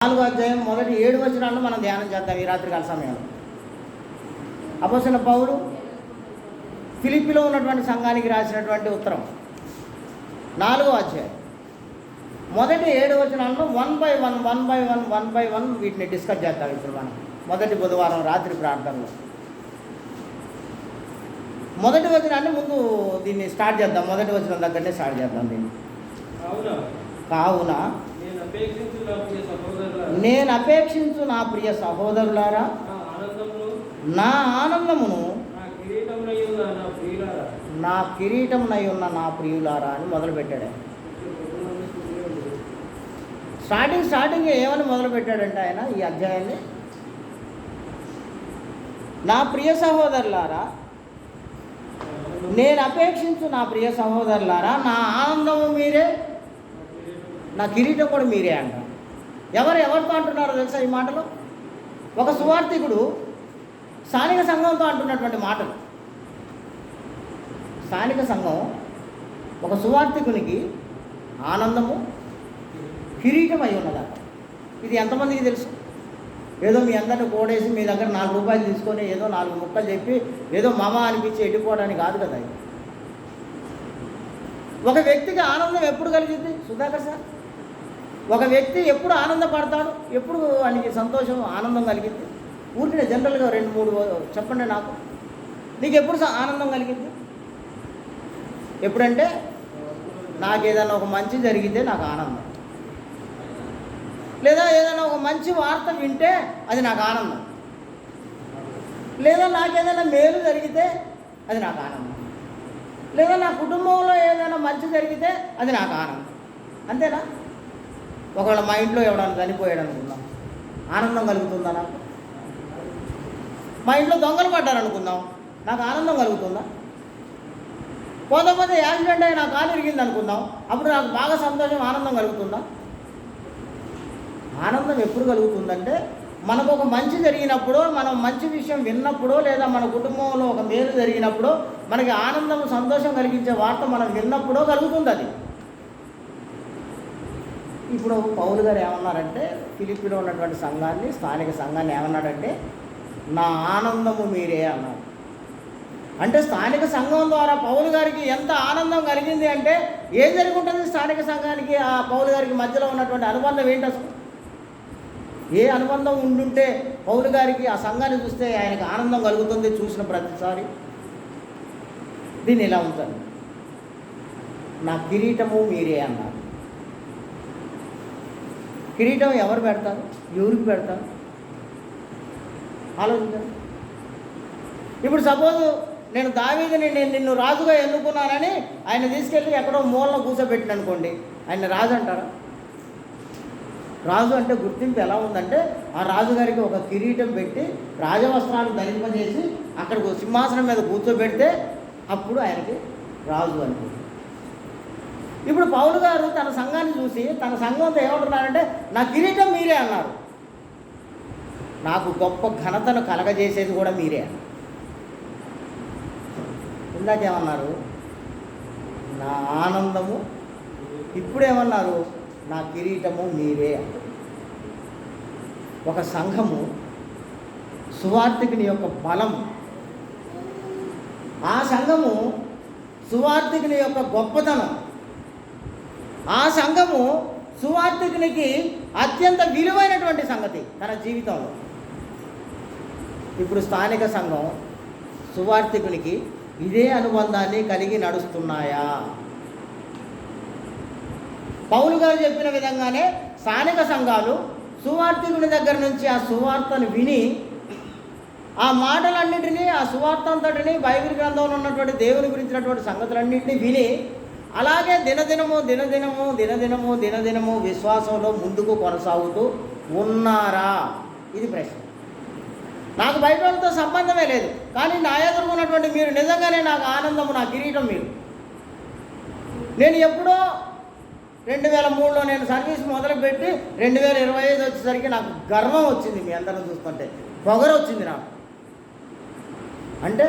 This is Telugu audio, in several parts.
4వ అధ్యాయం మొదటి 7 వచనాలను మనం ధ్యానం చేద్దాం ఈ రాత్రికాల సమయంలో. అపోస్తలుడైన పౌలు ఫిలిప్పీలో ఉన్నటువంటి సంఘానికి రాసినటువంటి ఉత్తరం 4వ అధ్యాయం మొదటి 7 వచనాలను 1 బై 1 వీటిని డిస్కస్ చేద్దాం. ఇప్పుడు మనం మొదటి బుధవారం రాత్రి ప్రార్థనలో మొదటి వచనాన్ని ముందు దీన్ని స్టార్ట్ చేద్దాం. మొదటి వచనం దగ్గరనే స్టార్ట్ చేద్దాం దీన్ని. కావున నేను అపేక్షించు నా ప్రియ సహోదరులారా, నా ఆనందమును నా కిరీటమునై ఉన్న నా ప్రియులారా అని మొదలుపెట్టాడు. స్టార్టింగ్ ఏమని మొదలుపెట్టాడంటే ఆయన ఈ అధ్యాయాన్ని, నా ప్రియ సహోదరులారా, నేను అపేక్షించు నా ప్రియ సహోదరులారా, నా ఆనందము మీరే, నా కిరీటం కూడా మీరే అంట. ఎవరితో అంటున్నారో తెలుసా ఈ మాటలు? ఒక సువార్థికుడు స్థానిక సంఘంతో అంటున్నటువంటి మాటలు. స్థానిక సంఘం ఒక సువార్థికునికి ఆనందము కిరీటం అయి ఉన్నదట. ఇది ఎంతమందికి తెలుసు? ఏదో మీ అందరిని కోడేసి మీ దగ్గర 4 రూపాయలు తీసుకొని ఏదో 4 ముక్కలు చెప్పి ఏదో మామ అనిపించి వెళ్ళిపోవడానికి కాదు కదా. ఒక వ్యక్తికి ఆనందం ఎప్పుడు కలిగింది సుధాకర్ సార్? ఒక వ్యక్తి ఎప్పుడు ఆనందపడతాడు? ఎప్పుడు ఆయనకి సంతోషం ఆనందం కలిగింది? ఊరికే జనరల్గా 2-3 చెప్పండి నాకు. నీకు ఎప్పుడు ఆనందం కలిగింది? ఎప్పుడంటే నాకు ఏదైనా ఒక మంచి జరిగితే నాకు ఆనందం, లేదా ఏదైనా ఒక మంచి వార్త వింటే అది నాకు ఆనందం, లేదా నాకు ఏదైనా మేలు జరిగితే అది నాకు ఆనందం, లేదా నా కుటుంబంలో ఏదైనా మంచి జరిగితే అది నాకు ఆనందం. అంతేనా? ఒకవేళ మా ఇంట్లో ఎవడన్నా చనిపోయాడు అనుకుందాం, ఆనందం కలుగుతుందా నాకు? మా ఇంట్లో దొంగలు పడ్డారు అనుకుందాం, నాకు ఆనందం కలుగుతుందా? కొంతమంది యాక్సిడెంట్ అయ్యి నా కాలు ఇరిగింది అనుకుందాం, అప్పుడు నాకు బాగా సంతోషం ఆనందం కలుగుతుందా? ఆనందం ఎప్పుడు కలుగుతుందంటే మనకు ఒక మంచి జరిగినప్పుడు, మనం మంచి విషయం విన్నప్పుడు, లేదా మన కుటుంబంలో ఒక మేలు జరిగినప్పుడు, మనకి ఆనందం సంతోషం కలిగించే వార్త మనం విన్నప్పుడో కలుగుతుంది అది. ఇప్పుడు పౌలు గారు ఏమన్నారంటే ఫిలిప్పీలో ఉన్నటువంటి సంఘాన్ని, స్థానిక సంఘాన్ని ఏమన్నాడంటే నా ఆనందము మీరే అన్నారు. అంటే స్థానిక సంఘం ద్వారా పౌలు గారికి ఎంత ఆనందం కలిగింది అంటే ఏం జరుగుతుంది? స్థానిక సంఘానికి ఆ పౌలు గారికి మధ్యలో ఉన్నటువంటి అనుబంధం ఏంటి అసలు? ఏ అనుబంధం ఉండుంటే పౌలు గారికి ఆ సంఘాన్ని చూస్తే ఆయనకు ఆనందం కలుగుతుంది చూసిన ప్రతిసారి? దీన్ని ఇలా ఉంచాలి, నా కిరీటము మీరే అన్నారు. కిరీటం ఎవరు పెడతారు? ఎవరికి పెడతారు? ఆలోచించండి. ఇప్పుడు సపోజ్ నేను దావీదుని నిన్ను రాజుగా ఎన్నుకున్నానని ఆయన తీసుకెళ్ళి ఎక్కడో మూలలో కూర్చోబెట్టిన అనుకోండి, ఆయన రాజు అంటారా? రాజు అంటే గుర్తింపు ఎలా ఉందంటే ఆ రాజుగారికి ఒక కిరీటం పెట్టి రాజవస్త్రాలు ధరింపజేసి అక్కడికి సింహాసనం మీద కూర్చోబెడితే అప్పుడు ఆయనకి రాజు అనుకుంటుంది. ఇప్పుడు పౌలు గారు తన సంఘాన్ని చూసి తన సంఘంతో ఏమంటున్నారంటే నా కిరీటం మీరే అన్నారు, నాకు గొప్ప ఘనతను కలగజేసేది కూడా మీరే. ఇందాకేమన్నారు? నా ఆనందము. ఇప్పుడేమన్నారు? నా కిరీటము మీరే. ఒక సంఘము సువార్థికుని యొక్క బలము, ఆ సంఘము సువార్థికుని యొక్క గొప్పతనం, ఆ సంఘము సువార్థికునికి అత్యంత విలువైనటువంటి సంగతి తన జీవితంలో. ఇప్పుడు స్థానిక సంఘం సువార్థికునికి ఇదే అనుబంధాన్ని కలిగి నడుస్తున్నాయా? పౌలు గారు చెప్పిన విధంగానే స్థానిక సంఘాలు సువార్థికుని దగ్గర నుంచి ఆ సువార్తను విని ఆ మాటలన్నింటినీ, ఆ సువార్తంతటిని, బైబిల్ గ్రంథంలో ఉన్నటువంటి దేవుని గురించినటువంటి సంగతులన్నింటినీ విని అలాగే దినదినము విశ్వాసంలో ముందుకు కొనసాగుతూ ఉన్నారా? ఇది ప్రశ్న. నాకు బయట వాళ్ళతో సంబంధమే లేదు, కానీ నా ఎదుర్కొన్నటువంటి మీరు నిజంగానే నాకు ఆనందము, నా కిరీటం మీరు. నేను ఎప్పుడో 2003లో నేను సర్వీస్ మొదలుపెట్టి 2025 వచ్చేసరికి నాకు గర్వం వచ్చింది. మీ అందరం చూస్తుంటే పొగరు వచ్చింది నాకు. అంటే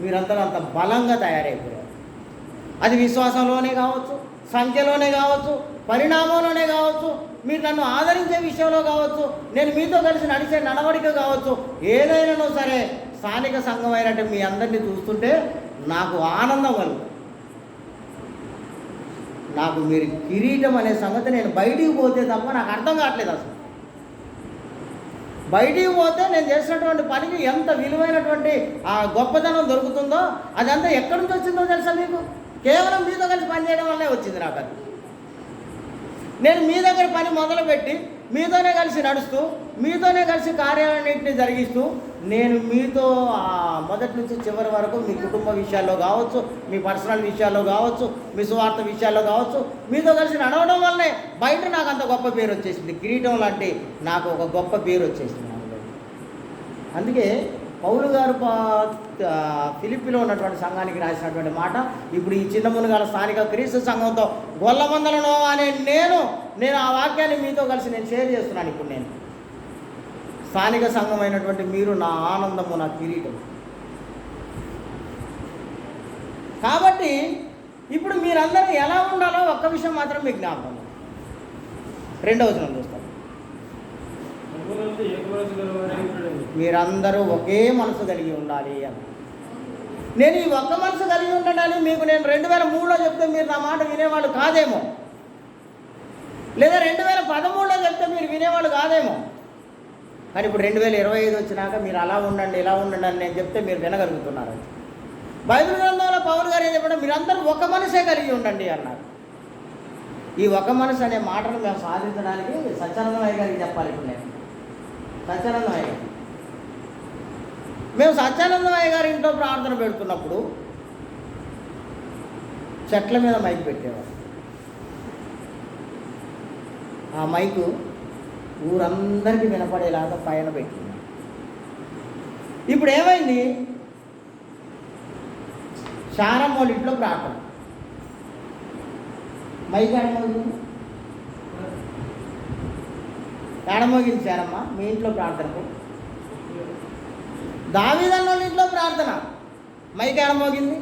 మీరంతా అంత బలంగా తయారైపోయారు. అది విశ్వాసంలోనే కావచ్చు, సంఖ్యలోనే కావచ్చు, పరిణామంలోనే కావచ్చు, మీరు నన్ను ఆదరించే విషయంలో కావచ్చు, నేను మీతో కలిసి నడిచే నడవడిక కావచ్చు, ఏదైనానో సరే స్థానిక సంఘం అయినట్టు మీ అందరినీ చూస్తుంటే నాకు ఆనందం కలుగుతుంది. నాకు మీరు కిరీటం అనే సంగతి నేను బయటికి పోతే తప్ప నాకు అర్థం కావట్లేదు. అసలు బయటికి పోతే నేను చేసినటువంటి పనికి ఎంత విలువైనటువంటి ఆ గొప్పతనం దొరుకుతుందో అదంతా ఎక్కడి నుంచి వచ్చిందో తెలుసా మీకు? కేవలం మీతో కలిసి పనిచేయడం వల్లే వచ్చింది నాకు. అది నేను మీ దగ్గర పని మొదలుపెట్టి మీతోనే కలిసి నడుస్తూ మీతోనే కలిసి కార్యాలన్నింటినీ జరిగిస్తూ నేను మీతో మొదటి నుంచి చివరి వరకు మీ కుటుంబ విషయాల్లో కావచ్చు, మీ పర్సనల్ విషయాల్లో కావచ్చు, మీ సువార్త విషయాల్లో కావచ్చు, మీతో కలిసి నడవడం వల్లే బయట నాకు అంత గొప్ప పేరు వచ్చేసింది. కిరీటం లాంటి నాకు ఒక గొప్ప పేరు వచ్చేసింది. అందుకే పౌలు గారు ఫిలిప్పీలో ఉన్నటువంటి సంఘానికి రాసినటువంటి మాట ఇప్పుడు ఈ చిన్న మునుగాల స్థానిక క్రీస్తు సంఘంతో గొల్లమందలను అనే నేను ఆ వాక్యాన్ని మీతో కలిసి నేను షేర్ చేస్తున్నాను. ఇప్పుడు నేను స్థానిక సంఘం అయినటువంటి మీరు నా ఆనందము, నా కిరీటం. కాబట్టి ఇప్పుడు మీరందరూ ఎలా ఉండాలో ఒక్క విషయం మాత్రం మీకు జ్ఞాపకం. 2వ వచనం చూస్తాం. మీరందరూ ఒకే మనసు కలిగి ఉండాలి అని. నేను ఈ ఒక్క మనసు కలిగి ఉండడాన్ని మీకు నేను 2003లో చెప్తే మీరు నా మాట వినేవాళ్ళు కాదేమో, లేదా 2013లో చెప్తే మీరు వినేవాళ్ళు కాదేమో. కానీ ఇప్పుడు 2025 వచ్చినాక మీరు అలా ఉండండి, ఇలా ఉండండి అని నేను చెప్తే మీరు వినగలుగుతున్నారు. బైబిల్ గ్రంథంలో పౌలు గారు ఏం చెప్పడం, మీరందరూ ఒక మనసే కలిగి ఉండండి అన్నారు. ఈ ఒక మనసు అనే మాటను మేము సాధించడానికి సత్యానందమయ్య గారికి చెప్పాలి. ఇప్పుడు నేను సత్యానందమయ్య గారు, మేము సత్యానందమయ్య గారి ఇంట్లో ప్రార్థన పెడుతున్నప్పుడు చెట్ల మీద మైక్ పెట్టేవారు. ఆ మైకు ఊరందరికీ వినపడేలాగా పైన పెట్టింది. ఇప్పుడు ఏమైంది, శారమ్మ వాళ్ళ ఇంట్లో ప్రార్థన మైక్ ఏడమోగింది, ఏడమోగింది శారమ్మ మీ ఇంట్లో ప్రార్థనకు. దావీదన్న వాళ్ళ ఇంట్లో ప్రార్థన మైక్ ఏడమోగింది.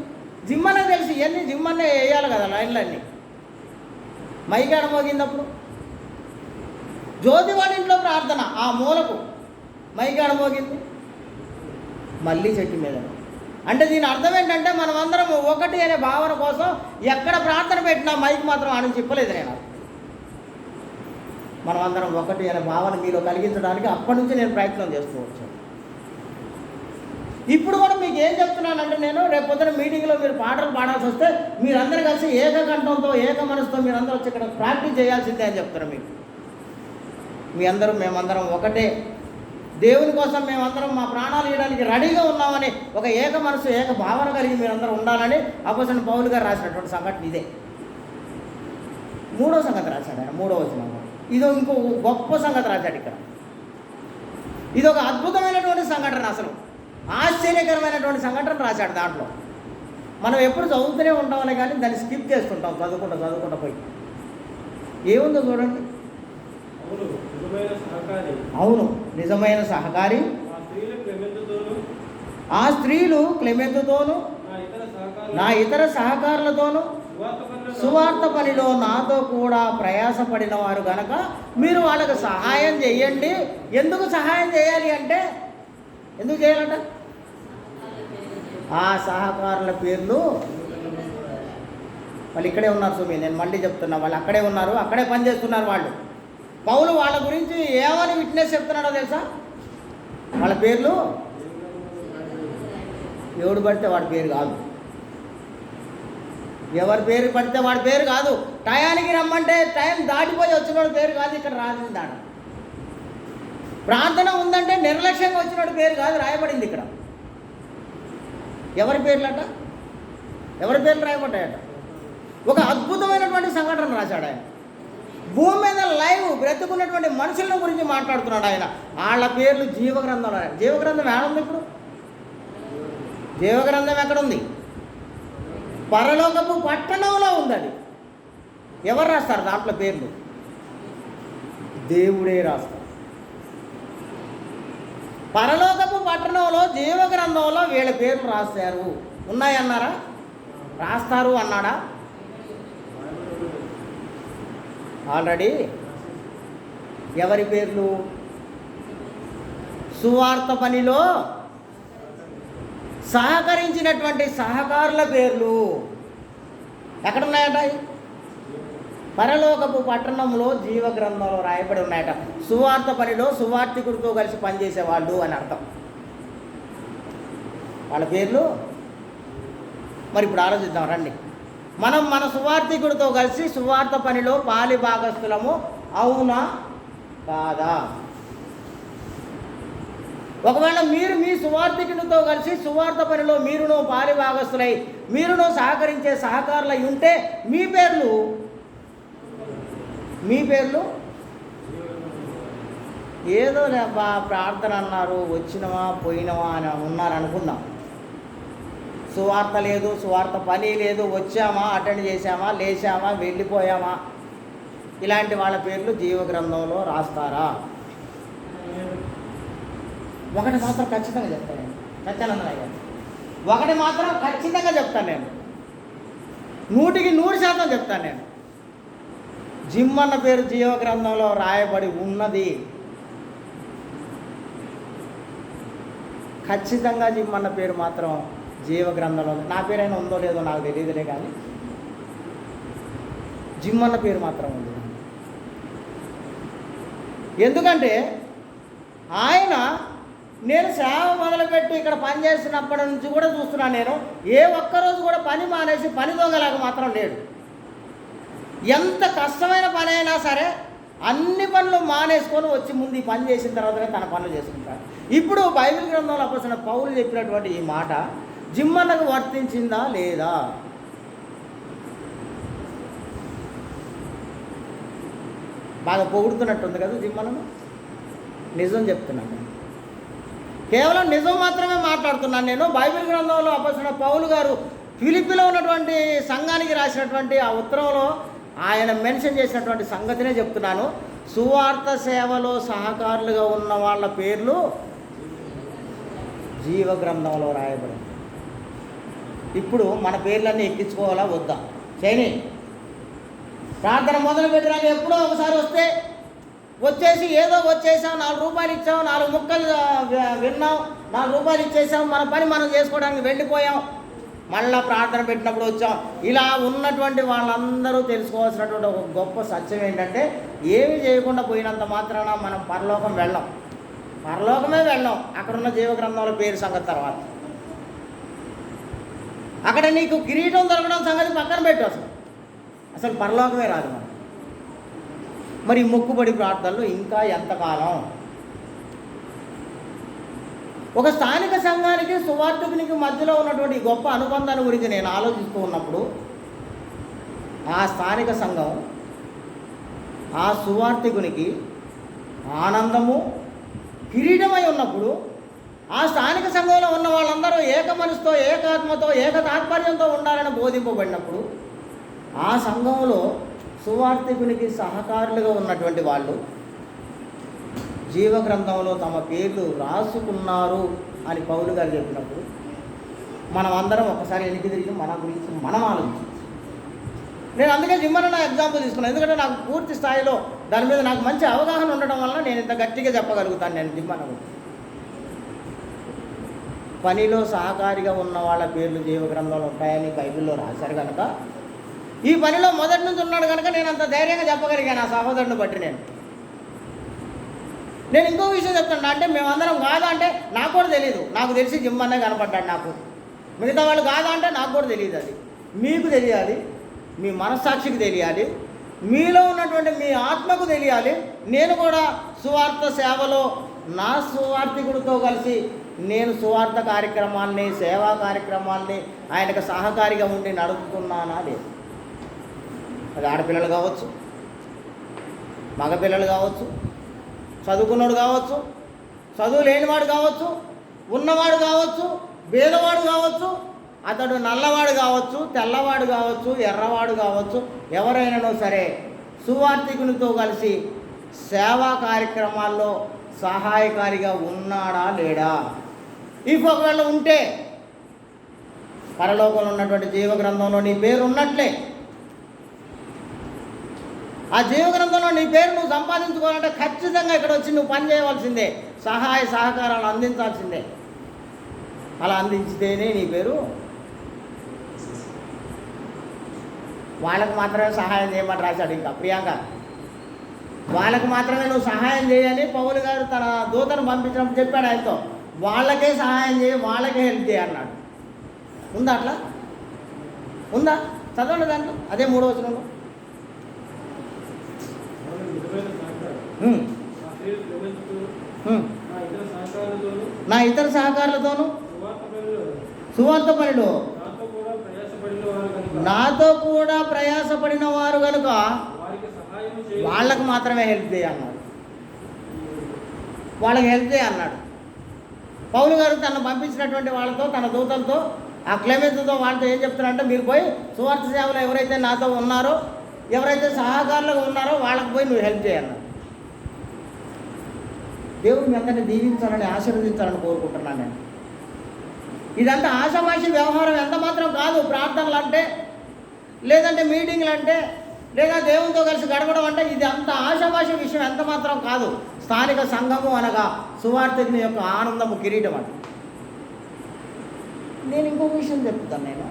జిమ్మనే తెలిసి ఇవన్నీ జిమ్మనే వేయాలి కదా లైన్లన్నీ. మైక్ ఏడమోగింది. అప్పుడు జ్యోతి వాళ్ళ ఇంట్లో ప్రార్థన ఆ మూలకు మైక్ ఏడమోగింది. మళ్ళీ చెట్టు మీద. అంటే దీని అర్థం ఏంటంటే మనమందరం ఒకటి అనే భావన కోసం ఎక్కడ ప్రార్థన పెట్టినా మైక్ మాత్రం ఆడ చెప్పలేదు. నేను మనమందరం ఒకటి అనే భావన మీలో కలిగించడానికి అప్పటి నుంచి నేను ప్రయత్నం చేసుకోవచ్చు. ఇప్పుడు కూడా మీకు ఏం చెప్తున్నానంటే, నేను రేపు పొద్దున మీటింగ్లో మీరు పాటలు పాడాల్సి వస్తే మీరందరూ కలిసి ఏకకంఠంతో ఏక మనసుతో మీరందరూ వచ్చి ఇక్కడ ప్రాక్టీస్ చేయాల్సిందే అని చెప్తున్నాను మీకు. మీ అందరం మేమందరం ఒకటే, దేవుని కోసం మేమందరం మా ప్రాణాలు ఇవ్వడానికి రెడీగా ఉన్నామని ఒక ఏక మనసు ఏక భావన కలిగి మీరందరూ ఉండాలని అపోస్తలుడైన పౌలు గారు రాసినటువంటి సంఘటన ఇదే. 3వ సంగతి రాశాడు ఆయన, 3వ వచనంలో. ఇదో ఇంకో గొప్ప సంగతి రాశాడు ఇక్కడ. ఇది ఒక అద్భుతమైనటువంటి సంఘటన, అసలు ఆశ్చర్యకరమైనటువంటి సంఘటన రాశాడు. దాంట్లో మనం ఎప్పుడు చదువుతూనే ఉంటామని కానీ దాన్ని స్కిప్ చేస్తుంటాం, చదువుకుంటా పోయి. ఏముందో చూడండి. అవును, నిజమైన సహకారి. ఆ స్త్రీలు క్లెమెంతుతోను నా ఇతర సహకారులతోనూ సువార్త పనిలో నాతో కూడా ప్రయాసపడిన వారు కనుక మీరు వాళ్ళకి సహాయం చేయండి. ఎందుకు సహాయం చేయాలి అంటే, ఎందుకు చేయాలంట? ఆ సహకారుల పేర్లు వాళ్ళు ఇక్కడే ఉన్నారు. సుమి, నేను మళ్ళీ చెప్తున్నా, వాళ్ళు అక్కడే ఉన్నారు, అక్కడే పనిచేస్తున్నారు వాళ్ళు. పౌలు వాళ్ళ గురించి ఏమని విట్నెస్ చెప్తున్నాడో తెలుసా? వాళ్ళ పేర్లు ఎవడు పడితే వాడి పేరు కాదు, ఎవరి పేరు పడితే వాడి పేరు కాదు. టయానికి రమ్మంటే టైం దాటిపోయి వచ్చినోడు పేరు కాదు ఇక్కడ రాసింది. దాని ప్రార్థన ఉందంటే నిర్లక్ష్యంగా వచ్చినోడు పేరు కాదు రాయబడింది ఇక్కడ. ఎవరి పేర్లట, ఎవరి పేర్లు రాయబడ్డాయట? ఒక అద్భుతమైనటువంటి సంఘటన రాశాడు ఆయన. భూమి మీద లైవ్ బ్రతుకున్నటువంటి మనుషుల గురించి మాట్లాడుతున్నాడు ఆయన. వాళ్ళ పేర్లు జీవగ్రంథం. జీవగ్రంథం ఏడుంది ఇప్పుడు? జీవగ్రంథం ఎక్కడుంది? పరలోకపు పట్టణంలో ఉంది. అది ఎవరు రాస్తారు? దాంట్లో పేర్లు దేవుడే రాస్తారు. పరలోకపు పట్టణంలో జీవగ్రంథంలో వీళ్ళ పేర్లు రాశారు. ఉన్నాయన్నారా? రాస్తారు అన్నాడా? ఆల్రెడీ ఎవరి పేర్లు? సువార్త పనిలో సహకరించినటువంటి సహకారుల పేర్లు ఎక్కడున్నాయట? పరలోకపు పట్టణంలో జీవ గ్రంథంలో రాయబడి ఉన్నాయట. సువార్త పనిలో సువార్థికుడితో కలిసి పనిచేసేవాళ్ళు అని అర్థం. వాళ్ళ పేర్లు మరి ఇప్పుడు ఆలోచిద్దాం రండి. మనం మన సువార్థికుడితో కలిసి సువార్త పనిలో పాలి భాగస్థులము అవునా కాదా? ఒకవేళ మీరు మీ సువార్థికునితో కలిసి సువార్త పనిలో మీరును పాలి భాగస్థులై మీరును సహకరించే సహకారులై ఉంటే మీ పేర్లు ఏదో లేబా ప్రార్థన అన్నారు, వచ్చినవా పోయినవా అని ఉన్నారు అనుకుందాం. సువార్త లేదు, సువార్త పని లేదు, వచ్చామా అటెండ్ చేసామా లేచామా వెళ్ళిపోయామా, ఇలాంటి వాళ్ళ పేర్లు జీవ గ్రంథంలో రాస్తారా? ఒకటి మాత్రం ఖచ్చితంగా చెప్తాను నేను, సత్యానందయ్య గారు, ఒకటి మాత్రం ఖచ్చితంగా చెప్తాను నేను, 100% చెప్తాను నేను. జిమ్మన్న పేరు జీవ గ్రంథంలో రాయబడి ఉన్నది. ఖచ్చితంగా జిమ్మన్న పేరు మాత్రం జీవ గ్రంథంలో ఉంది. నా పేరైనా ఉందో లేదో నాకు తెలియదులే, కానీ జిమ్మన్న పేరు మాత్రం ఉంది. ఎందుకంటే ఆయన నేను సేవ మొదలుపెట్టి ఇక్కడ పనిచేసినప్పటి నుంచి కూడా చూస్తున్నాను. నేను ఏ ఒక్కరోజు కూడా పని మానేసి పని దొంగలాగా మాత్రం లేడు. ఎంత కష్టమైన పని అయినా సరే అన్ని పనులు మానేసుకొని వచ్చి ముందు ఈ పని చేసిన తర్వాతనే తన పనులు చేసుకుంటాడు. ఇప్పుడు బైబిల్ గ్రంథంలో అపోస్తలుడైన పౌలు చెప్పినటువంటి ఈ మాట జిమ్మన్నకు వర్తించిందా లేదా? బాగా పొగుడుతున్నట్టుంది కదా జిమ్మన్నను. నిజం చెప్తున్నాను, కేవలం నిజం మాత్రమే మాట్లాడుతున్నాను నేను. బైబిల్ గ్రంథంలో అపోస్తలుడైన పౌలు గారు ఫిలిప్పీలో ఉన్నటువంటి సంఘానికి రాసినటువంటి ఆ ఉత్తరంలో ఆయన మెన్షన్ చేసినటువంటి సంగతినే చెప్తున్నాను. సువార్త సేవలో సహకారులుగా ఉన్న వాళ్ళ పేర్లు జీవ గ్రంథంలో రాయబడింది. ఇప్పుడు మన పేర్లన్నీ ఎక్కించుకోవాలా వద్దా? చేయని ప్రార్థన మొదలు పెట్టినాక ఎప్పుడో ఒకసారి వచ్చేసి ఏదో వచ్చేసాం, 4 రూపాయలు ఇచ్చాం, 4 ముక్కలు విన్నాం, 4 రూపాయలు ఇచ్చేసాం, మన పని మనం చేసుకోవడానికి వెళ్ళిపోయాం, మళ్ళా ప్రార్థన పెట్టినప్పుడు వచ్చాం. ఇలా ఉన్నటువంటి వాళ్ళందరూ తెలుసుకోవాల్సినటువంటి ఒక గొప్ప సత్యం ఏంటంటే, ఏమి చేయకుండా పోయినంత మాత్రాన మనం పరలోకమే వెళ్ళాం. అక్కడున్న జీవ గ్రంథంలో పేరు సంగతి తర్వాత, అక్కడ నీకు కిరీటం దొరకడం సంగతి పక్కన పెట్టు. అసలు పరలోకమే రాదు మనం. మరి మొక్కుబడి ప్రార్థనలు ఇంకా ఎంతకాలం? ఒక స్థానిక సంఘానికి సువార్థకునికి మధ్యలో ఉన్నటువంటి గొప్ప అనుబంధాన్ని గురించి నేను ఆలోచిస్తూ ఉన్నప్పుడు, ఆ స్థానిక సంఘం ఆ సువార్థకునికి ఆనందము కిరీటమై ఉన్నప్పుడు, ఆ స్థానిక సంఘంలో ఉన్న వాళ్ళందరూ ఏక మనసుతో ఏకాత్మతో ఏక తాత్పర్యంతో ఉండాలని బోధింపబడినప్పుడు, ఆ సంఘంలో సువార్థకునికి సహకారులుగా ఉన్నటువంటి వాళ్ళు జీవ గ్రంథంలో తమ పేర్లు రాసుకున్నారు అని పౌలు గారు చెప్పినప్పుడు, మనం అందరం ఒకసారి వెనక్కి తిరిగి మన గురించి మనం ఆలోచించాం. నేను అందుకే జిమ్మన్న ఎగ్జాంపుల్ తీసుకున్నాను, ఎందుకంటే నాకు పూర్తి స్థాయిలో దాని మీద నాకు మంచి అవగాహన ఉండడం వల్ల నేను ఇంత గట్టిగా చెప్పగలుగుతాను. నేను జిమ్మన్న పనిలో సహకారిగా ఉన్న వాళ్ళ పేర్లు జీవ గ్రంథంలో ఉంటాయని బైబిల్లో రాశారు కనుక, ఈ పనిలో మొదటి నుంచి ఉన్నాడు కనుక నేను అంత ధైర్యంగా చెప్పగలిగాను. ఆ సహోదరుని బట్టి నేను ఇంకో విషయం చెప్తాను. అంటే మేమందరం కాదా అంటే నాకు కూడా తెలియదు. నాకు తెలిసి జిమ్మన్నే కనపడ్డాడు నాకు. మిగతా వాళ్ళు కాదా అంటే నాకు కూడా తెలియదు. అది మీకు తెలియాలి, మీ మనస్సాక్షికి తెలియాలి, మీలో ఉన్నటువంటి మీ ఆత్మకు తెలియాలి. నేను కూడా సువార్త సేవలో నా సువార్థికుడితో కలిసి నేను సువార్త కార్యక్రమాల్ని సేవా కార్యక్రమాల్ని ఆయనకు సహకారిగా ఉండి నడుపుతున్నానా లేదు. అది ఆడపిల్లలు కావచ్చు, మగపిల్లలు కావచ్చు, చదువుకున్నవాడు కావచ్చు, చదువు లేనివాడు కావచ్చు, ఉన్నవాడు కావచ్చు, బేదవాడు కావచ్చు, అతడు నల్లవాడు కావచ్చు, తెల్లవాడు కావచ్చు, ఎర్రవాడు కావచ్చు, ఎవరైనానో సరే సువార్థికునితో కలిసి సేవా కార్యక్రమాల్లో సహాయకారిగా ఉన్నాడా లేడా? ఒకవేళ ఉంటే పరలోకంలో ఉన్నటువంటి జీవ గ్రంథంలో నీ పేరు ఉన్నట్లే. ఆ జీవగ్రంథంలో నీ పేరు నువ్వు సంపాదించుకోవాలంటే ఖచ్చితంగా ఇక్కడ వచ్చి నువ్వు పని చేయవలసిందే, సహాయ సహకారాలు అందించాల్సిందే. అలా అందించితేనే నీ పేరు. వాళ్ళకు మాత్రమే సహాయం చేయమని రాశాడు ఇంకా ప్రియాంక. వాళ్ళకు మాత్రమే నువ్వు సహాయం చేయని పౌలు గారు తన దూతను పంపించినప్పుడు చెప్పాడు ఆయనతో. వాళ్ళకే సహాయం చేయి, వాళ్ళకే హెల్ప్ చేయి అన్నాడు. ఉందా అట్లా? ఉందా? చదవండి దాంట్లో, అదే 3వ వచనంలో. నా ఇతర సహకారులతోనూ సువార్త పనిలో నాతో కూడా ప్రయాసపడిన వారు కనుక వాళ్ళకు మాత్రమే హెల్ప్ చేయన్నాడు. వాళ్ళకి హెల్ప్ చేయన్నాడు. పౌలు గారు తను పంపించినటువంటి వాళ్ళతో, తన దూతలతో, ఆ క్లెమెంతుతో వాళ్ళతో ఏం చెప్తున్నారంటే, మీరు పోయి సువార్త సేవలో ఎవరైతే నాతో ఉన్నారో, ఎవరైతే సహకారులుగా ఉన్నారో వాళ్ళకి పోయి నువ్వు హెల్ప్ చేయన్నాడు. దేవుడు మీ అందరినీ దీవించాలని, ఆశీర్వదించాలని కోరుకుంటున్నాను నేను. ఇదంతా ఆషామాషి వ్యవహారం ఎంత మాత్రం కాదు. ప్రార్థనలు అంటే, లేదంటే మీటింగ్లు అంటే, లేదా దేవునితో కలిసి గడపడం అంటే ఇది అంత ఆషామాషి విషయం ఎంత మాత్రం కాదు. స్థానిక సంఘము అనగా సువార్తికుని యొక్క ఆనందము కిరీటం అంటే. నేను ఇంకొక విషయం చెప్తాను. నేను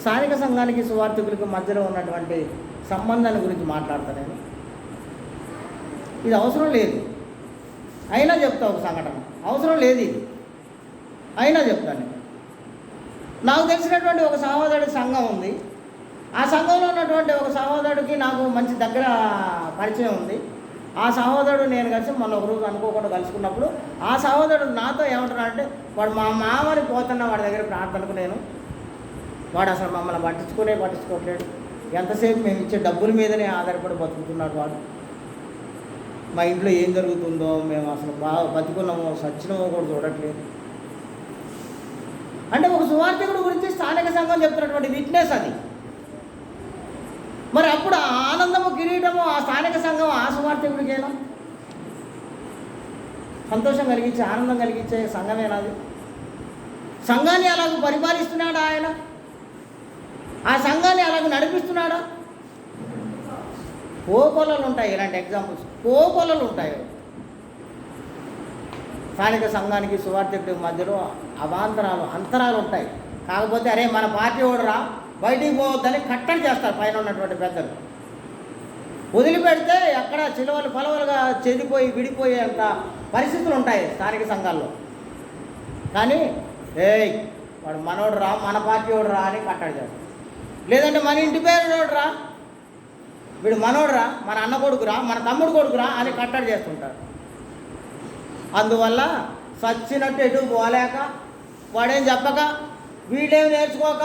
స్థానిక సంఘానికి సువార్తికులకు మధ్యలో ఉన్నటువంటి సంబంధాన్ని గురించి మాట్లాడతాను. నేను ఇది అవసరం లేదు, అయినా చెప్తా. ఒక సంఘటన అవసరం లేదు ఇది, అయినా చెప్తాను. నాకు తెలిసినటువంటి ఒక సహోదరుడి సంఘం ఉంది. ఆ సంఘంలో ఉన్నటువంటి ఒక సహోదరుడికి నాకు మంచి దగ్గర పరిచయం ఉంది. ఆ సహోదరుడు నేను కలిసి మొన్న ఒకరోజు అనుకోకుండా కలుసుకున్నప్పుడు ఆ సహోదరుడు నాతో ఏమంటున్నాడంటే, వాడు మా మామని పోతున్న వాడి దగ్గర ప్రార్థనకు నేను, వాడు అసలు మమ్మల్ని పట్టించుకోవట్లేడు. ఎంతసేపు మేము ఇచ్చే డబ్బుల మీదనే ఆధారపడి బతుకుతున్నాడు వాడు. మా ఇంట్లో ఏం జరుగుతుందో, మేము అసలు బాగా బతుకున్నామో సచ్చినమో కూడా చూడట్లేదు. అంటే ఒక సువార్థికుడు గురించి స్థానిక సంఘం చెప్తున్నటువంటి విట్నెస్ అది. మరి అప్పుడు ఆ ఆనందము కిరీటము ఆ స్థానిక సంఘం ఆ సువార్థికుడికేనా? సంతోషం కలిగించే, ఆనందం కలిగించే సంఘమేనాది? సంఘాన్ని అలాగ పరిపాలిస్తున్నాడా ఆయన? ఆ సంఘాన్ని అలాగ నడిపిస్తున్నాడా? కోకొల్లలు ఉంటాయి, ఇలాంటి ఎగ్జాంపుల్స్ కోకొల్లలు ఉంటాయి. స్థానిక సంఘానికి సువార్థికుడి మధ్యలో అంతరాలు ఉంటాయి. కాకపోతే అరే మన పార్టీ ఓడరా, బయటికి పోవద్దని కట్టడి చేస్తారు పైన ఉన్నటువంటి పెద్దలు. వదిలిపెడితే ఎక్కడ చిలువలు పలవలుగా చెదిపోయి విడిపోయేంత పరిస్థితులు ఉంటాయి స్థానిక సంఘాల్లో. కానీ వాడు మనోడురా, మన పార్టీ ఓడరా అని కట్టడి చేస్తారు. లేదంటే మన ఇంటి పేరు ఓడరా, వీడు మనోడురా, మన అన్న కొడుకురా, మన తమ్ముడు కొడుకురా అని కట్టడి చేస్తుంటారు. అందువల్ల సచ్చినట్టు ఎటు పోలేక, వాడేం చెప్పక, వీళ్ళేం నేర్చుకోక,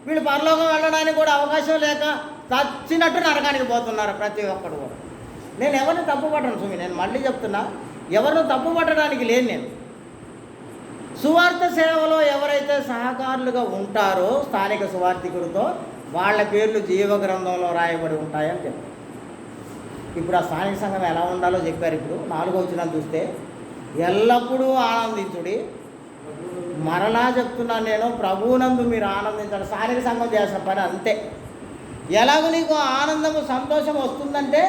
వీళ్ళు పరలోకం వెళ్ళడానికి కూడా అవకాశం లేక చచ్చినట్టు నరకానికి పోతున్నారు ప్రతి ఒక్కడు కూడా. నేను ఎవరిని తప్పు పట్టను సుమి, నేను మళ్ళీ చెప్తున్నా, ఎవరిని తప్పు పట్టడానికి లేదు. నేను సువార్త సేవలో ఎవరైతే సహకారులుగా ఉంటారో స్థానిక సువార్థికుడితో, వాళ్ళ పేర్లు జీవగ్రంథంలో రాయబడి ఉంటాయని చెప్పారు. ఇప్పుడు ఆ స్థానిక సంఘం ఎలా ఉండాలో చెప్పారు. ఇప్పుడు 4వ వచనం చూస్తే, ఎల్లప్పుడూ ఆనందించుడి. మరలా చెప్తున్నాను నేను, ప్రభువునందు మీరు ఆనందించాలి. స్థానిక సంఘం చేసిన పని అంతే. ఎలాగో నీకు ఆనందము సంతోషం వస్తుందంటే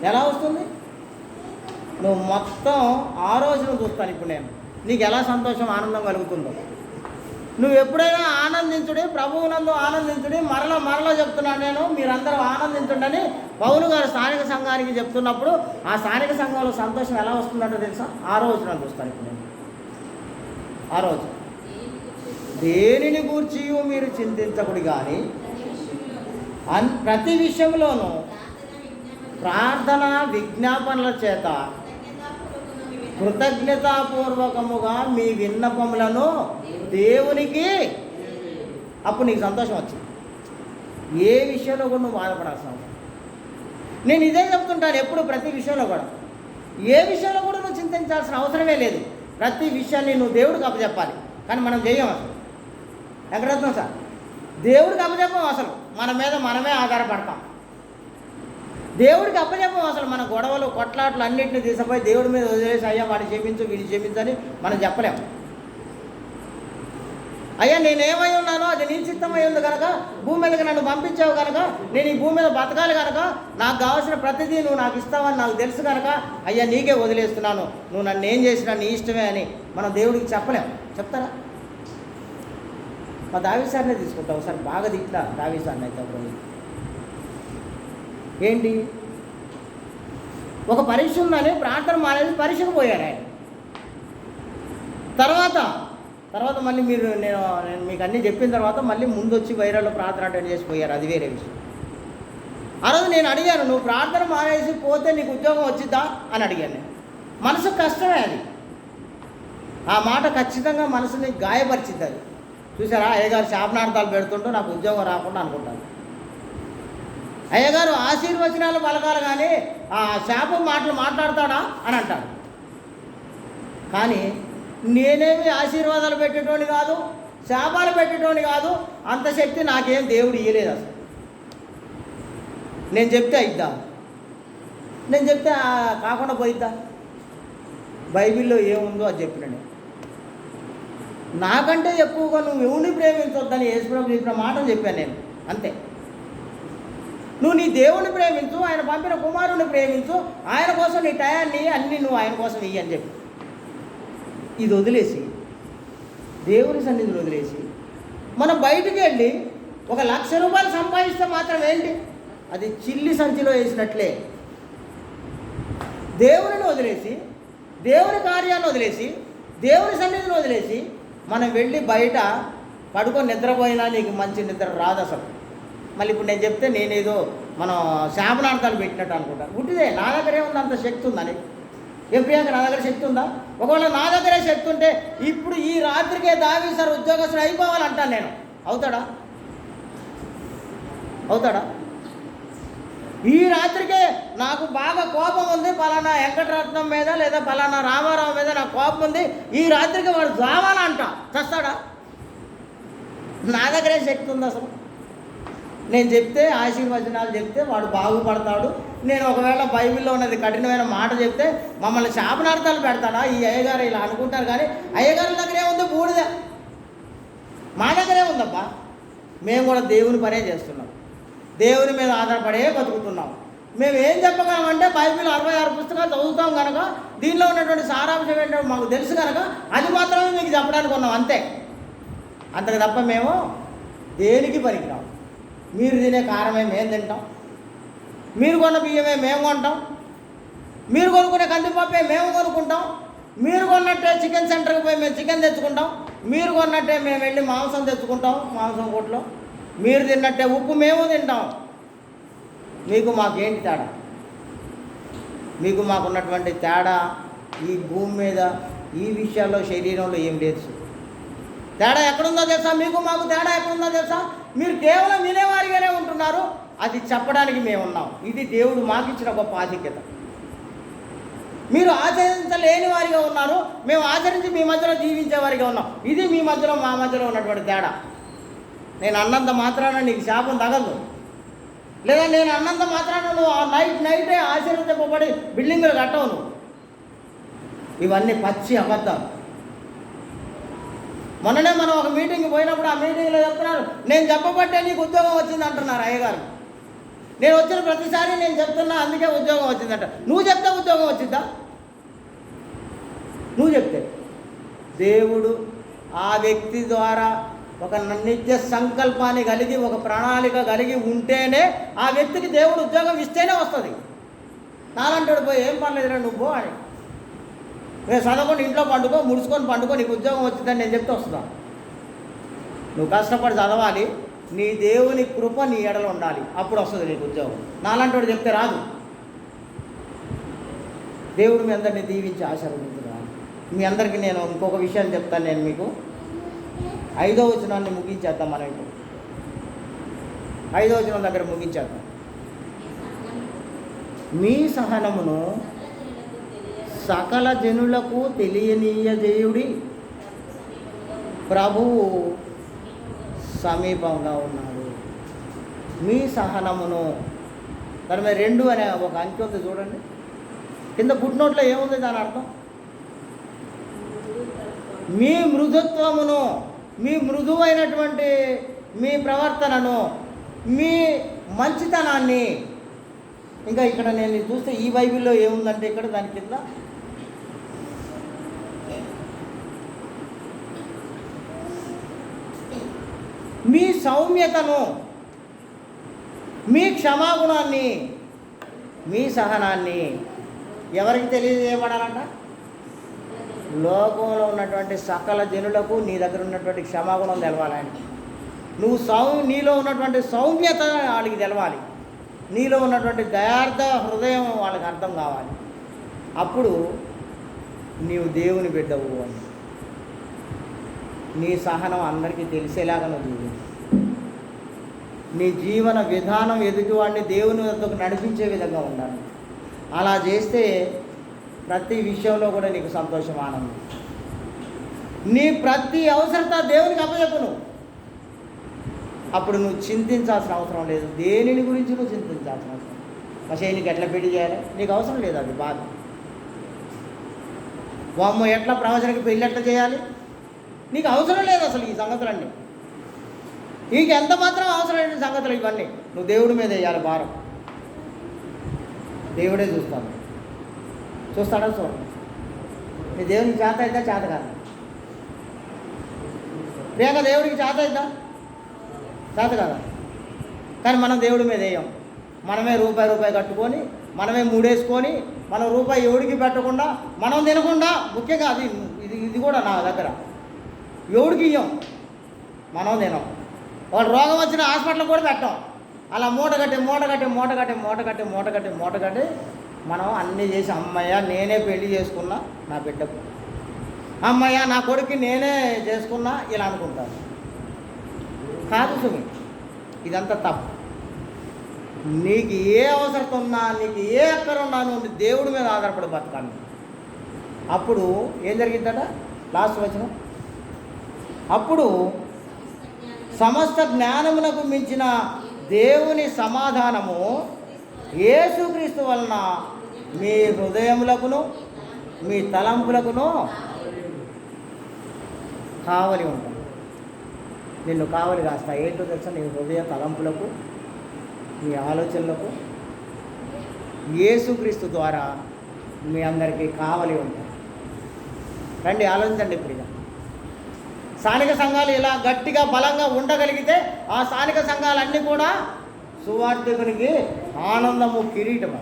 ఎలా వస్తుంది? నువ్వు మొత్తం ఆ రోజును చూస్తాను ఇప్పుడు నేను, నీకు ఎలా సంతోషం ఆనందం కలుగుతుందో. నువ్వు ఎప్పుడైనా ఆనందించుడి, ప్రభువునందు ఆనందించుడి. మరలా చెప్తున్నాను నేను, మీరందరూ ఆనందించండి అని పౌలు గారు స్థానిక సంఘానికి చెప్తున్నప్పుడు ఆ స్థానిక సంఘంలో సంతోషం ఎలా వస్తుందంటో తెలుసా? ఆ రోజున చూస్తాను ఇప్పుడు నేను. ఆ రోజు దేనిని గూర్చి మీరు చింతించకుడి కానీ ప్రతి విషయంలోనూ ప్రార్థన విజ్ఞాపనల చేత కృతజ్ఞతాపూర్వకముగా మీ విన్నపములను దేవునికి, అప్పుడు నీకు సంతోషం వచ్చింది. ఏ విషయంలో కూడా నువ్వు బాధపడాల్సిన అవసరం. నేను ఇదే చెప్తుంటాను ఎప్పుడు, ప్రతి విషయంలో కూడా, ఏ విషయంలో కూడా నువ్వు చింతించాల్సిన అవసరమే లేదు. ప్రతి విషయాన్ని నువ్వు దేవుడికి అప్పచెప్పాలి. కానీ మనం చేయం అసలు. ఎక్కడొస్తాం సార్, దేవుడికి అప్పచెప్పం అసలు, మన మీద మనమే ఆధారపడతాం. దేవుడికి అప్పచెప్పం అసలు. మన గొడవలు కొట్లాట్లు అన్నింటినీ తీసుకుపోయి దేవుడి మీద వదిలేసి, అయ్యా వాడిని చేపించు వీడిని చేపించని మనం చెప్పలేము. అయ్యా నేనేమై ఉన్నానో అది నీ చిత్తమై ఉంది కనుక భూమి మీదకి నన్ను పంపించావు కనుక నేను ఈ భూమి మీద బతకాలి కనుక నాకు కావాల్సిన ప్రతిదీ నువ్వు నాకు ఇస్తావని నాకు తెలుసు కనుక అయ్యా నీకే వదిలేస్తున్నాను, నువ్వు నన్ను ఏం చేసినా నీ ఇష్టమే అని మనం దేవుడికి చెప్పలేము. చెప్తారా? మా దావీ సార్నే తీసుకుంటాం. ఒకసారి బాగా తిట్టా దావీ సార్ని అయితే అప్పుడు ఏంటి ఒక పరీక్ష ఉందని ప్రార్థన మానేసి పరీక్షకు పోయారు ఆయన. తర్వాత మళ్ళీ నేను మీకు అన్నీ చెప్పిన తర్వాత మళ్ళీ ముందు వచ్చి వైరాల్లో ప్రార్థన అటెండ్ చేసి పోయారు. అది వేరే విషయం. ఆ రోజు నేను అడిగాను, నువ్వు ప్రార్థన మానేసి పోతే నీకు ఉద్యోగం వచ్చిద్దా అని అడిగాను. నేను మనసుకు కష్టమే అది. ఆ మాట ఖచ్చితంగా మనసుని గాయపరిచింది. అది చూసారా, అయ్యగారు శాపనార్థాలు పెడుతుంటూ నాకు ఉద్యోగం రాకుండా అనుకుంటాను. అయ్యగారు ఆశీర్వచనాలు పలకాలి కానీ ఆ శాపం మాటలు మాట్లాడతాడా అని అంటాడు. కానీ నేనేమి ఆశీర్వాదాలు పెట్టేటోని కాదు, శాపాలు పెట్టేటోని కాదు. అంత శక్తి నాకేం దేవుడు ఇవ్వలేదు. అసలు నేను చెప్తే అయిద్దా? నేను చెప్తే కాకుండా పోయిద్దా? బైబిల్లో ఏముందో అది చెప్పినండి. నాకంటే ఎక్కువగా నువ్వు ఎవరిని ప్రేమించొద్దని యేసుప్రభు చెప్పిన మాటలు చెప్పాను నేను. అంతే. నువ్వు నీ దేవుని ప్రేమించు, ఆయన పంపిన కుమారుని ప్రేమించు, ఆయన కోసం నీ టయాన్ని అన్నీ నువ్వు ఆయన కోసం ఇయ్యి అని చెప్పి ఇది వదిలేసి దేవుని సన్నిధిని వదిలేసి మనం బయటికి వెళ్ళి 1,00,000 రూపాయలు సంపాదిస్తే మాత్రం ఏంటి? అది చిల్లి సంచిలో వేసినట్లే. దేవుని వదిలేసి, దేవుని కార్యాన్ని వదిలేసి, దేవుని సన్నిధిని వదిలేసి మనం వెళ్ళి బయట పడుకొని నిద్రపోయినా నీకు మంచి నిద్ర రాదు అసలు. మళ్ళీ ఇప్పుడు నేను చెప్తే నేనేదో మనం శాపనార్థాలు పెట్టినట్టు అనుకుంటాను. ఉట్టిదే. నా దగ్గరే ఉంది అంత శక్తి ఉందని. ఏం ప్రియాంక, నా దగ్గర శక్తి ఉందా? ఒకవేళ నా దగ్గరే శక్తి ఉంటే ఇప్పుడు ఈ రాత్రికే దావీ సార్ ఉద్యోగస్తుడు అయిపోవాలంటాను నేను. అవుతాడా? ఈ రాత్రికే నాకు బాగా కోపం ఉంది, పలానా వెంకటరత్నం మీద లేదా పలానా రామారావు మీద నాకు కోపం ఉంది, ఈ రాత్రికి వాడు జావాలంట. చస్తాడా? నా దగ్గరే శక్తి ఉంది అసలు. నేను చెప్తే ఆశీర్వచనాలు చెప్తే వాడు బాగుపడతాడు. నేను ఒకవేళ బైబిల్లో ఉన్నది కఠినమైన మాట చెప్తే మమ్మల్ని శాపనార్థాలు పెడతాడా? ఈ అయ్యగారు ఇలా అనుకుంటారు. కానీ అయ్యగారి దగ్గరే ఉంది బూడిద, మా దగ్గరే ఉందబ్బా. మేము కూడా దేవుని పనే చేస్తున్నాం, దేవుని మీద ఆధారపడే బతుకుతున్నాం. మేము ఏం చెప్పగలమంటే బైబిల్ 66 పుస్తకాలు చదువుతాం కనుక దీనిలో ఉన్నటువంటి సారాంశం ఏంటో మాకు తెలుసు కనుక అది మాత్రమే మీకు చెప్పడానికి ఉన్నాం. అంతే. అంతకు తప్ప మేము దేనికి పనికిరాం. మీరు తినే కారమే మేము తింటాం, మీరు కొన్న బియ్యమే మేము కొంటాం, మీరు కొనుక్కునే కందిపప్పే మేము కొనుక్కుంటాం, మీరు కొన్నట్టే చికెన్ సెంటర్కి పోయి మేము చికెన్ తెచ్చుకుంటాం, మీరు కొన్నట్టే మేము వెళ్ళి మాంసం తెచ్చుకుంటాం మాంసం కొట్లో, మీరు తిన్నట్టే ఉప్పు మేము తింటాం. మీకు మాకేంటి తేడా? మీకు మాకున్నటువంటి తేడా ఈ భూమి మీద ఈ విషయాల్లో శరీరంలో ఏం లేదు. తేడా ఎక్కడుందో తెలుసా? మీకు మాకు తేడా ఎక్కడుందో తెలుసా? మీరు కేవలం వినేవారిగానే ఉంటున్నారు, అది చెప్పడానికి మేము ఉన్నాం. ఇది దేవుడు మాకు ఇచ్చిన గొప్ప ఆధిక్యత. మీరు ఆచరించలేని వారిగా ఉన్నారు, మేము ఆచరించి మీ మధ్యలో జీవించేవారిగా ఉన్నాం. ఇది మీ మధ్యలో మా మధ్యలో ఉన్నటువంటి తేడా. నేను అన్నంత మాత్రాన నీకు శాపం తగలదు, లేదా నేను అన్నంత మాత్రాన నువ్వు నైటే ఆశీర్వదింపబడి బిల్డింగులు కట్టవు నువ్వు. ఇవన్నీ పచ్చి అబద్ధాలు. మొన్ననే మనం ఒక మీటింగ్కి పోయినప్పుడు ఆ మీటింగ్లో చెప్తున్నారు, నేను చెప్పబట్టే నీకు ఉద్యోగం వచ్చింది అంటున్నారు అయ్యగారు. నేను వచ్చిన ప్రతిసారి నేను చెప్తున్నా అందుకే ఉద్యోగం వచ్చిందంట. నువ్వు చెప్తే ఉద్యోగం వచ్చిద్దా? నువ్వు చెప్తే దేవుడు ఆ వ్యక్తి ద్వారా ఒక నిత్య సంకల్పాన్ని కలిగి ఒక ప్రణాళిక కలిగి ఉంటేనే ఆ వ్యక్తికి దేవుడు ఉద్యోగం ఇస్తేనే వస్తుంది. నాలంటాడు పోయి ఏం పర్లేదురా నువ్వు అని, నేను చదవకుండా ఇంట్లో పండుకో ముడుచుకొని పండుకో నీకు ఉద్యోగం వచ్చిందని నేను చెప్తే వస్తుందా? నువ్వు కష్టపడి చదవాలి, నీ దేవుని కృప నీ ఎడలో ఉండాలి, అప్పుడు వస్తుంది నీకు ఉద్యోగం. నాలంటాడు చెప్తే రాదు. దేవుడు మీ అందరినీ దీవించి ఆశీర్వదించుగా. మీ అందరికీ నేను ఇంకొక విషయాన్ని చెప్తాను. నేను మీకు 5వ వచనాన్ని ముగించేద్దాం. మనం ఇప్పుడు 5వ వచనం దగ్గర ముగించేద్దాం. మీ సహనమును సకల జనులకు తెలియనీయజేయుడి, ప్రభువు సమీపంగా ఉన్నాడు. మీ సహనమును, దాని మీద 2 అనే ఒక అంకె ఉంది చూడండి. కింద ఫుట్నోట్లో ఏముంది దాని అర్థం? మీ మృదుత్వమును. మీ మృదువైనటువంటి మీ ప్రవర్తనను, మీ మంచితనాన్ని. ఇంకా ఇక్కడ నేను చూస్తే ఈ బైబిల్లో ఏముందంటే ఇక్కడ దాని కింద మీ సౌమ్యతను, మీ క్షమాగుణాన్ని, మీ సహనాన్ని ఎవరికి తెలియజేయబడాలంట? లోకంలో ఉన్నటువంటి సకల జనులకు నీ దగ్గర ఉన్నటువంటి క్షమాగుణం తెలవాలని. నీలో ఉన్నటువంటి సౌమ్యత వాళ్ళకి తెలవాలి, నీలో ఉన్నటువంటి దయార్థ హృదయం వాళ్ళకి అర్థం కావాలి. అప్పుడు నీవు దేవుని బిడ్డవు అని. నీ సహనం అందరికీ తెలిసేలాగా నువ్వు జీవించు. నీ జీవన విధానం ఎదుటివాడిని దేవుని వద్దకు నడిపించే విధంగా ఉండాలి. అలా చేస్తే ప్రతి విషయంలో కూడా నీకు సంతోషం, ఆనందం. నీ ప్రతి అవసరత దేవునికి అప్పచెప్పు నువ్వు. అప్పుడు నువ్వు చింతించాల్సిన అవసరం లేదు. దేనిని గురించి నువ్వు చింతించాల్సిన అవసరం. మసే నీకు ఎట్లా పెళ్లి చేయాలి నీకు అవసరం లేదు, అది బాధ. వామ్మ ఎట్లా ప్రవచనకి పెళ్ళి ఎట్లా చేయాలి నీకు అవసరం లేదు అసలు. ఈ సంగతులన్నీ నీకు ఎంత మాత్రం అవసరమైన సంగతులు ఇవన్నీ నువ్వు దేవుడి మీద వేయాలి భారం. దేవుడే చూస్తాడు. చూస్తాడా? చూడండి. నీ దేవునికి చేత అయిద్దా? చేత కాదు. ప్రియంగా దేవుడికి చేత అయిద్దా? చేత కాదా? కానీ మనం దేవుడి మీద వేయం. మనమే రూపాయి కట్టుకొని, మనమే మూడేసుకొని, మనం రూపాయి ఎవడికి పెట్టకుండా, మనం తినకుండా, ముఖ్యంగా అది ఇది కూడా నా దగ్గర ఎవడికి ఇయ్యం, మనం తినం. వాడు రోగం వచ్చిన హాస్పిటల్ కూడా పెట్టాం. అలా మూట కట్టి మనం అన్నీ చేసి, అమ్మయ్య నేనే పెళ్లి చేసుకున్నా నా బిడ్డకు, అమ్మయ్య నా కొడుకు నేనే చేసుకున్నా ఇలా అనుకుంటాను. కాదు సుమి, ఇదంతా తప్పు. నీకు ఏ అవసరం ఉన్నా, నీకు ఏ అక్కరున్నా నువ్వు దేవుడి మీద ఆధారపడి బతకాలి. అప్పుడు ఏం జరిగిద్దట? లాస్ట్ వచనం, అప్పుడు సమస్త జ్ఞానమునకు మించిన దేవుని సమాధానము యేసుక్రీస్తు వలన మీ హృదయములకును మీ తలంపులకును కావలి ఉంటుంది. నిన్ను కావలి కాస్తా. ఏంటో తెలుసా? నీ హృదయ తలంపులకు, మీ ఆలోచనలకు యేసుక్రీస్తు ద్వారా మీ అందరికీ కావలి ఉంటుంది. రండి ఆలోచించండి. ఇప్పుడు ఇక స్థానిక సంఘాలు ఇలా గట్టిగా బలంగా ఉండగలిగితే ఆ స్థానిక సంఘాలన్నీ కూడా సువార్థికునికి ఆనందము, కిరీటం.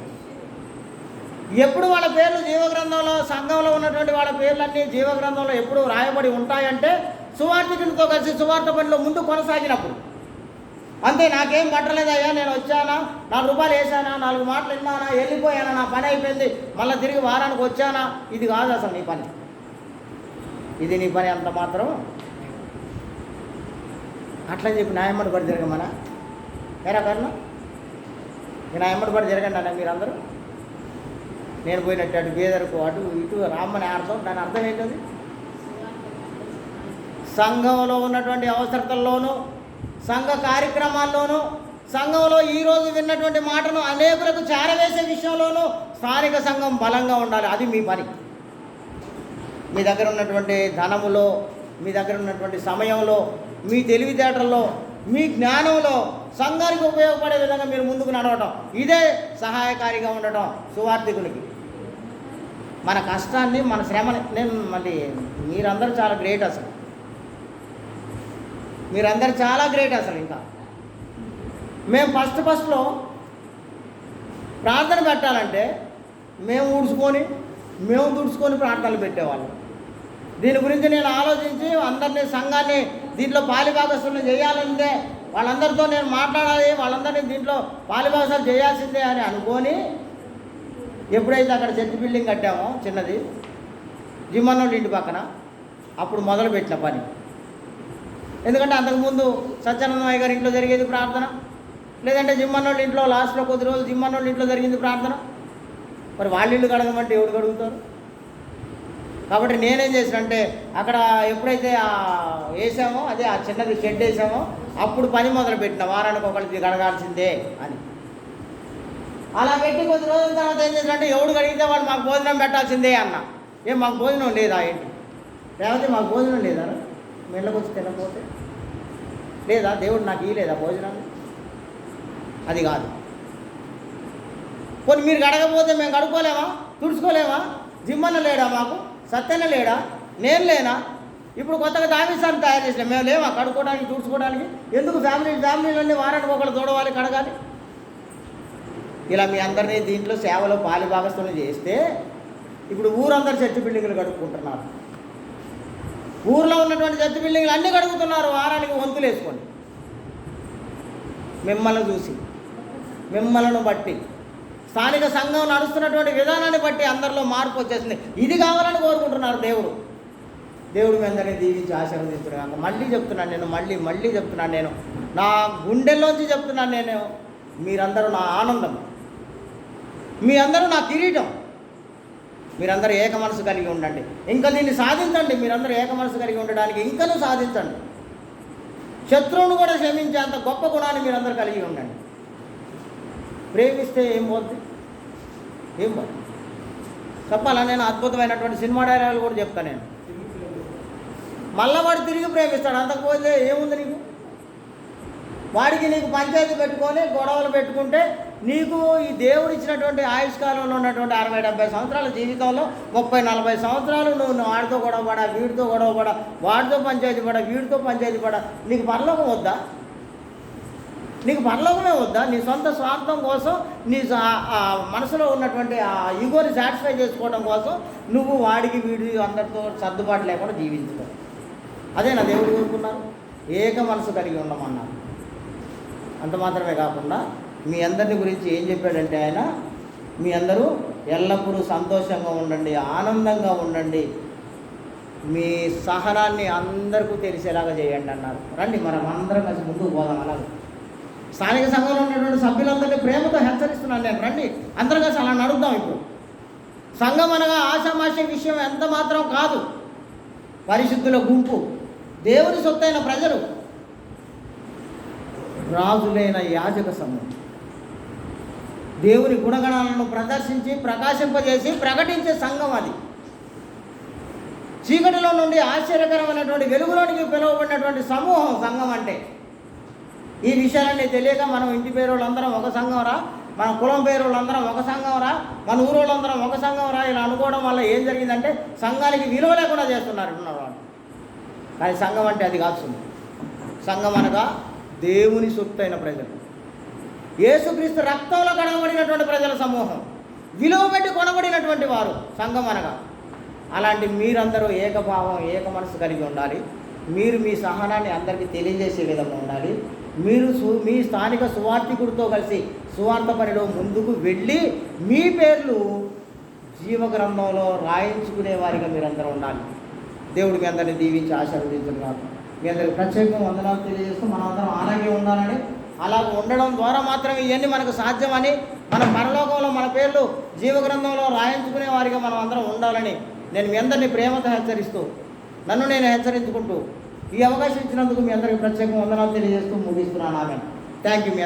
ఎప్పుడు వాళ్ళ పేర్లు జీవగ్రంథంలో, సంఘంలో ఉన్నటువంటి వాళ్ళ పేర్లన్నీ జీవగ్రంథంలో ఎప్పుడు రాయబడి ఉంటాయంటే సువార్థికునితో కలిసి సువార్త పనిలో ముందు కొనసాగినప్పుడు. అంతే. నాకేం పట్టలేదయ్యా, నేను వచ్చానా, 4 రూపాయలు వేసానా, 4 మాటలు విన్నానా, వెళ్ళిపోయానా, నా పని అయిపోయింది, మళ్ళీ తిరిగి వారానికి వచ్చానా, ఇది కాదు అసలు నీ పని. ఇది నీ పని అంత మాత్రం. అట్లని చెప్పి న్యాయమ్మడి పడి తిరగమనా? ఏరా కారణం? నేను న్యాయమ్మడి పడి తిరగండి అన్న మీరందరూ. నేను పోయినట్టు అటు బేదరకు అటు ఇటు రామ్మని అర్థం. దాని అర్థం ఏంటది? సంఘంలో ఉన్నటువంటి అవసరతల్లోనూ, సంఘ కార్యక్రమాల్లోనూ, సంఘంలో ఈరోజు విన్నటువంటి మాటను అనేకులకు చేరవేసే విషయంలోనూ స్థానిక సంఘం బలంగా ఉండాలి. అది మీ పని. మీ దగ్గర ఉన్నటువంటి ధనములో, మీ దగ్గర ఉన్నటువంటి సమయంలో, మీ తెలివితేటల్లో, మీ జ్ఞానంలో సంఘానికి ఉపయోగపడే విధంగా మీరు ముందుకు నడవటం, ఇదే సహాయకారిగా ఉండటం సువార్థికునికి. మన కష్టాన్ని, మన శ్రమని, నేను మళ్ళీ మీరందరూ చాలా గ్రేట్ అసలు. మీరందరూ చాలా గ్రేట్ అసలు. ఇంకా మేము ఫస్ట్లో ప్రార్థన పెట్టాలంటే మేము తుడుచుకొని ప్రార్థనలు పెట్టేవాళ్ళం. దీని గురించి నేను ఆలోచించి అందరినీ, సంఘాన్ని దీంట్లో పాలిభాగస్తులను చేయాలంటే వాళ్ళందరితో నేను మాట్లాడాలి, వాళ్ళందరినీ దీంట్లో పాలిభాగస్తులు చేయాల్సిందే అని అనుకొని ఎప్పుడైతే అక్కడ చర్చి బిల్డింగ్ కట్టామో చిన్నది జిమ్మన్నోళ్ళ ఇంటి పక్కన, అప్పుడు మొదలుపెట్టిన పని. ఎందుకంటే అంతకుముందు సత్యానందమయ్య గారి ఇంట్లో జరిగేది ప్రార్థన, లేదంటే జిమ్మన్నోళ్ళ ఇంట్లో లాస్ట్లో కొద్ది రోజులు జిమ్మన్నోళ్ళ ఇంట్లో జరిగింది ప్రార్థన. మరి వాళ్ళ ఇల్లు కడగమంటే ఎవరు కడుగుతారు? కాబట్టి నేనేం చేసినంటే అక్కడ ఎప్పుడైతే వేసామో, అదే ఆ చిన్నది షెడ్ వేసామో, అప్పుడు పని మొదలుపెట్టిన, వారానికి ఒకరికి కడగాల్సిందే అని. అలా పెట్టి కొద్ది రోజుల తర్వాత ఏం చేసినంటే ఎవడు కడిగితే వాడు మాకు భోజనం పెట్టాల్సిందే అన్న. ఏం మాకు భోజనం లేదా ఏంటి? లేకపోతే మాకు భోజనం లేదా? మీ ఇళ్ళకి వచ్చి తినకపోతే? లేదా దేవుడు నాకు ఇయ్యలేదా భోజనాన్ని? అది కాదు. కొన్ని మీరు కడగపోతే మేము కడుక్కోలేమా? తుడుచుకోలేమా? జిమ్మన్న లేడా? మాకు సత్యన్న లేడా? నేను లేనా? ఇప్పుడు కొత్తగా దామిసాన్ని తయారు చేసినాం, మేము లేవా కడుక్కోవడానికి, తుడుచుకోవడానికి? ఎందుకు ఫ్యామిలీలన్నీ వారానికి ఒకళ్ళు తోడవాలి, కడగాలి? ఇలా మీ అందరినీ దీంట్లో సేవలో పాలి భాగస్థులను చేస్తే ఇప్పుడు ఊరందరూ చర్చి బిల్డింగ్లు కడుక్కుంటున్నారు. ఊర్లో ఉన్నటువంటి చర్చి బిల్డింగ్లు అన్నీ కడుగుతున్నారు వారానికి వంతులు వేసుకొని. మిమ్మల్ని చూసి, మిమ్మల్ని బట్టి, స్థానిక సంఘం నడుస్తున్నటువంటి విధానాన్ని బట్టి అందరిలో మార్పు వచ్చేసింది. ఇది కావాలని కోరుకుంటున్నారు దేవుడు. దేవుడు మీ అందరినీ దీవించి ఆశీర్వదించున్నాను. మళ్ళీ చెప్తున్నాను నేను, మళ్ళీ చెప్తున్నాను నేను, నా గుండెల్లోంచి చెప్తున్నాను నేను, మీరందరూ నా ఆనందం, మీ అందరూ నా కిరీటం. మీరందరూ ఏక మనసు కలిగి ఉండండి. ఇంకా దీన్ని సాధించండి. మీరందరూ ఏక మనసు కలిగి ఉండడానికి ఇంకనూ సాధించండి. శత్రువును కూడా క్షమించేంత గొప్ప గుణాన్ని మీరందరూ కలిగి ఉండండి. ప్రేమిస్తే ఏం పోతుంది? ఏం పోతుంది? చెప్పాలా? నేను అద్భుతమైనటువంటి సినిమా డైలాగులు కూడా చెప్తాను నేను. మళ్ళా వాడు తిరిగి ప్రేమిస్తాడు. అంతకుపోతే ఏముంది నీకు? వాడికి నీకు పంచాయతీ పెట్టుకొని గొడవలు పెట్టుకుంటే నీకు ఈ దేవుడు ఇచ్చినటువంటి ఆయుష్కాలంలో ఉన్నటువంటి 60-70 సంవత్సరాల జీవితంలో 30-40 సంవత్సరాలు నువ్వు వాడితో గొడవపడా, వీడితో గొడవపడా, వాడితో పంచాయతీ పడా, వీడితో పంచాయతీ పడా, నీకు పరలోకం వద్దా? నీకు పరలోకమే వద్దా? నీ సొంత స్వార్థం కోసం, నీ మనసులో ఉన్నటువంటి ఆ ఈగోని సాటిస్ఫై చేసుకోవడం కోసం నువ్వు వాడికి వీడి అందరితో సర్దుబాటు లేకుండా జీవించుకో. అదే నా దేవుడు కోరుకున్నారు. ఏక మనసు కలిగి ఉండమన్నారు. అంత మాత్రమే కాకుండా మీ అందరిని గురించి ఏం చెప్పాడంటే ఆయన, మీ అందరూ ఎల్లప్పుడూ సంతోషంగా ఉండండి, ఆనందంగా ఉండండి, మీ సహనాన్ని అందరికీ తెలిసేలాగా చేయండి అన్నారు. రండి మనం అందరం కలిసి ముందుకు పోదాం. అలాగే స్థానిక సంఘంలో ఉన్నటువంటి సభ్యులందరినీ ప్రేమతో హెచ్చరిస్తున్నాను నేను. రండి అందరం కలిసి అలా నడుద్దాం. ఇప్పుడు సంఘం అనగా ఆషామాషి విషయం ఎంత మాత్రం కాదు. పరిశుద్ధుల గుంపు, దేవుని సొత్తైన ప్రజలు, రాజులైన యాజక సమూహం, దేవుని గుణగణాలను ప్రదర్శించి ప్రకాశింపజేసి ప్రకటించే సంఘం. అది చీకటిలో నుండి ఆశ్చర్యకరమైనటువంటి వెలుగులోనికి పిలువబడినటువంటి సమూహం సంఘం అంటే. ఈ విషయాలన్నీ తెలియక మనం ఇంటి పేరు వాళ్ళందరం ఒక సంఘం రా, మన కులం పేరు వాళ్ళందరం ఒక సంఘం రా, మన ఊరు వాళ్ళందరం ఒక సంఘం రా, ఇలా అనుకోవడం వల్ల ఏం జరిగిందంటే సంఘానికి విలువ లేకుండా చేస్తున్నారు వాళ్ళు. కానీ సంఘం అంటే అది కాదు. సంఘం అనగా దేవుని సొత్తైన ప్రజలు, యేసుక్రీస్తు రక్తంలో కడగబడినటువంటి ప్రజల సమూహం, విలువ పెట్టి కొనబడినటువంటి వారు సంఘం అనగా. అలాంటి మీరందరూ ఏకభావం, ఏక మనసు కలిగి ఉండాలి. మీరు మీ సహనాన్ని అందరికీ తెలియజేసే విధంగా ఉండాలి. మీరు మీ స్థానిక సువార్థికుడితో కలిసి సువార్త పనిలో ముందుకు వెళ్ళి మీ పేర్లు జీవగ్రంథంలో రాయించుకునే వారిగా మీరందరూ ఉండాలి. దేవుడికి అందరినీ దీవించి ఆశీర్వదించున్నారు. మీ అందరికి ప్రత్యేకంగా వందనాలు తెలియజేస్తూ మనందరం అలాగే ఉండాలని, అలా ఉండడం ద్వారా మాత్రమే ఇవన్నీ మనకు సాధ్యమని, మన పరలోకంలో మన పేర్లు జీవగ్రంథంలో రాయించుకునే వారిగా మనం అందరం ఉండాలని నేను మీ అందరినీ ప్రేమతో హెచ్చరిస్తూ, నన్ను నేను హెచ్చరించుకుంటూ ఈ అవకాశం ఇచ్చినందుకు మీ అందరికీ ప్రత్యేకంగా వందనాలు తెలియజేస్తూ ముగిస్తున్నాను. ఆమె థ్యాంక్ యూ. మీ అందరూ